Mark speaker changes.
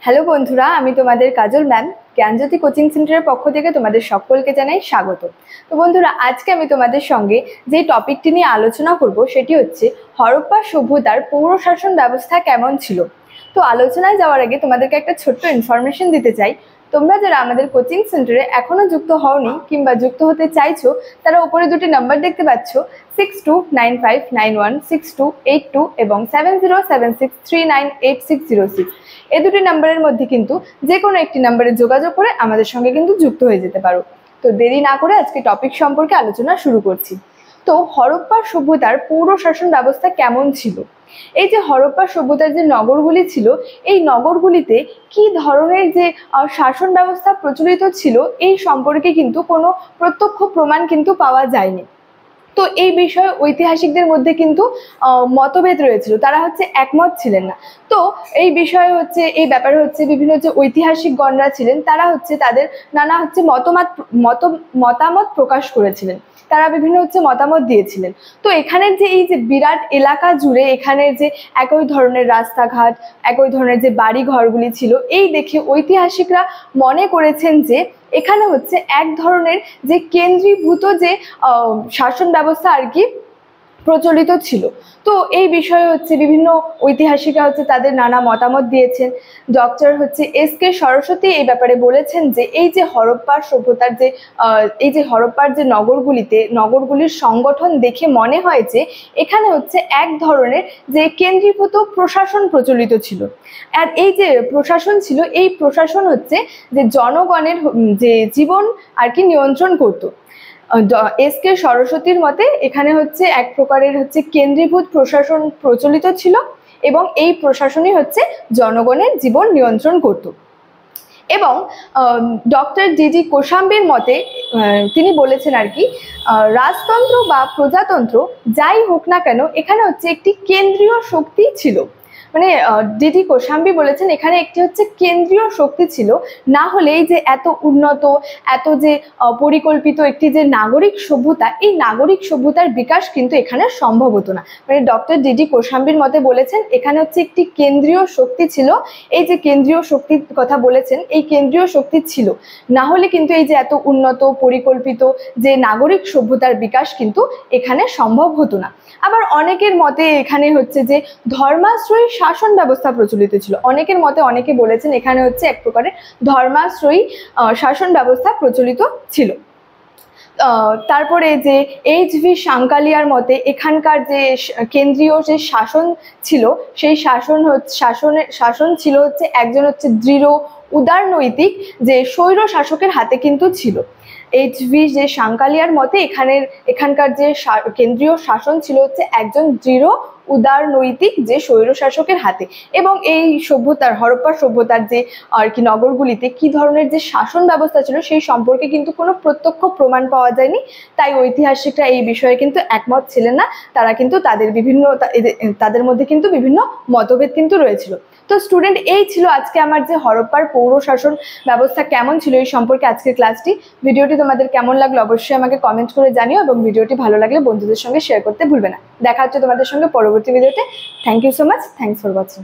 Speaker 1: Hello বন্ধুরা, আমি তোমাদের কাজল ম্যাম জ্ঞানজ্যোতি কোচিং সেন্টারের পক্ষ থেকে তোমাদের সকলকে জানাই স্বাগত। তো বন্ধুরা, আজকে আমি তোমাদের সঙ্গে যে টপিকটি নিয়ে আলোচনা করব সেটি হচ্ছে হরপ্পা সভ্যতার পৌর শাসন ব্যবস্থা কেমন ছিল। তো আলোচনায় যাওয়ার আগে তোমাদেরকে একটা ছোট্ট ইনফরমেশন দিতে চাই। তোমরা যারা আমাদের কোচিং সেন্টারে এখনো যুক্ত হওনি কিংবা যুক্ত হতে চাইছো, তারা উপরে দুটি নাম্বার দেখতে পাচ্ছ, 6295916282 এবং 7076398606। এই দুটি নাম্বারের মধ্যে কিন্তু যে কোনো একটি নাম্বারে যোগাযোগ করে আমাদের সঙ্গে কিন্তু যুক্ত হয়ে যেতে পারো। তো দেরি না করে আজকে টপিক সম্পর্কে আলোচনা শুরু করছি। তো হরপ্পা সভ্যতার পৌর শাসন ব্যবস্থা কেমন ছিল। এই যে হরপ্পা সভ্যতার যে নগরগুলি ছিল, এই নগরগুলিতে কি ধরনের যে শাসন ব্যবস্থা প্রচলিত ছিল এই সম্পর্কে কিন্তু কোনো প্রত্যক্ষ প্রমাণ কিন্তু পাওয়া যায়নি। তো এই বিষয়ে ঐতিহাসিকদের মধ্যে কিন্তু মতভেদ রয়েছিল, তারা একমত ছিলেন না। তো এই বিষয়ে এই ব্যাপারে বিভিন্ন যে ঐতিহাসিকগণরা ছিলেন তারা তাদের নানা মতামত প্রকাশ করেছিলেন, তারা বিভিন্ন মতামত দিয়েছিলেন। তো এখানের যে এই যে বিরাট এলাকা জুড়ে এখানের যে একই ধরনের রাস্তাঘাট, একই ধরনের যে বাড়ি ঘরগুলি ছিল, এই দেখে ঐতিহাসিকরা মনে করেছেন যে এখানে এক ধরনের যে কেন্দ্রীভূত যে শাসন ব্যবস্থা আর কি প্রচলিত ছিল। তো এই বিষয়ে বিভিন্ন ঐতিহাসিকরা তাদের নানা মতামত দিয়েছেন। Doctor S K. সরস্বতী এই ব্যাপারে বলেছেন যে এই যে হরপ্পার সভ্যতার যে হরপ্পার যে নগরগুলির সংগঠন দেখে মনে হয় যে এখানে এক ধরনের যে কেন্দ্রীভূত প্রশাসন প্রচলিত ছিল। আর এই যে প্রশাসন ছিল, এই প্রশাসন যে জনগণের যে জীবন আর কি নিয়ন্ত্রণ করত। এস.কে. সরস্বতীর মতে এখানে এক প্রকারের কেন্দ্রীভূত প্রশাসন প্রচলিত ছিল এবং এই প্রশাসনই জনগণের জীবন নিয়ন্ত্রণ করত। এবং ডক্টর ডি.ডি. কোশাম্বীর মতে তিনি বলেছেন আর কি, রাজতন্ত্র বা প্রজাতন্ত্র যাই হোক না কেন, এখানে একটি কেন্দ্রীয় শক্তি ছিল। মানে ডি.ডি. কোশাম্বী বলেছেন এখানে একটি কেন্দ্রীয় শক্তি ছিল, না হলে এই যে এত উন্নত, এত যে পরিকল্পিত একটি যে নাগরিক সভ্যতা, এই নাগরিক সভ্যতার বিকাশ কিন্তু এখানে সম্ভব হতো না। মানে ডক্টর ডি.ডি. কোশাম্বীর মতে বলেছেন এখানে একটি কেন্দ্রীয় শক্তি ছিল। এই যে কেন্দ্রীয় শক্তির কথা বলেছেন, এই কেন্দ্রীয় শক্তি ছিল, না হলে কিন্তু এই যে এত উন্নত পরিকল্পিত যে নাগরিক সভ্যতার বিকাশ কিন্তু এখানে সম্ভব হতো না। আবার অনেকের মতে এখানে যে ধর্মাশ্রয়ী শাসন ব্যবস্থা প্রচলিত ছিল। অনেকের মতে অনেকে বলেছেন এখানে এক প্রকারের ধর্মাশ্রয়ী শাসন ব্যবস্থা প্রচলিত ছিল। তারপরে যে এইচ.ভি. সাঙ্কালিয়ার মতে এখানকার যে কেন্দ্রীয় যে শাসন ছিল, সেই শাসন ছিল একজন দৃঢ় উদারনৈতিক যে স্বৈর শাসকের হাতে কিন্তু ছিল। এইচ.ভি. যে সাঙ্কালিয়ার মতে এখানকার যে কেন্দ্রীয় শাসন ছিল একজন দৃঢ় উদারনৈতিক যে স্বৈর শাসকের হাতে। এবং এই হরপ্পা সভ্যতার যে আর কি নগরগুলিতে কি ধরনের যে শাসন ব্যবস্থা ছিল সেই সম্পর্কে কিন্তু কোনো প্রত্যক্ষ প্রমাণ পাওয়া যায়নি। তাই ঐতিহাসিকরা এই বিষয়ে কিন্তু একমত ছিলেন না। তারা কিন্তু তাদের মধ্যে কিন্তু বিভিন্ন মতভেদ কিন্তু রয়েছিল। তো স্টুডেন্ট, এই ছিল আজকে আমার যে হরপ্পার পৌর শাসন ব্যবস্থা কেমন ছিল এই সম্পর্কে আজকের ক্লাসটি। ভিডিওটি তোমাদের কেমন লাগলো অবশ্যই আমাকে কমেন্ট করে জানিও এবং ভিডিওটি ভালো লাগলে বন্ধুদের সঙ্গে শেয়ার করতে ভুলবে না। দেখা হচ্ছে তোমাদের সঙ্গে পরবর্তী ভিডিওতে। Thank you so much. Thanks for watching.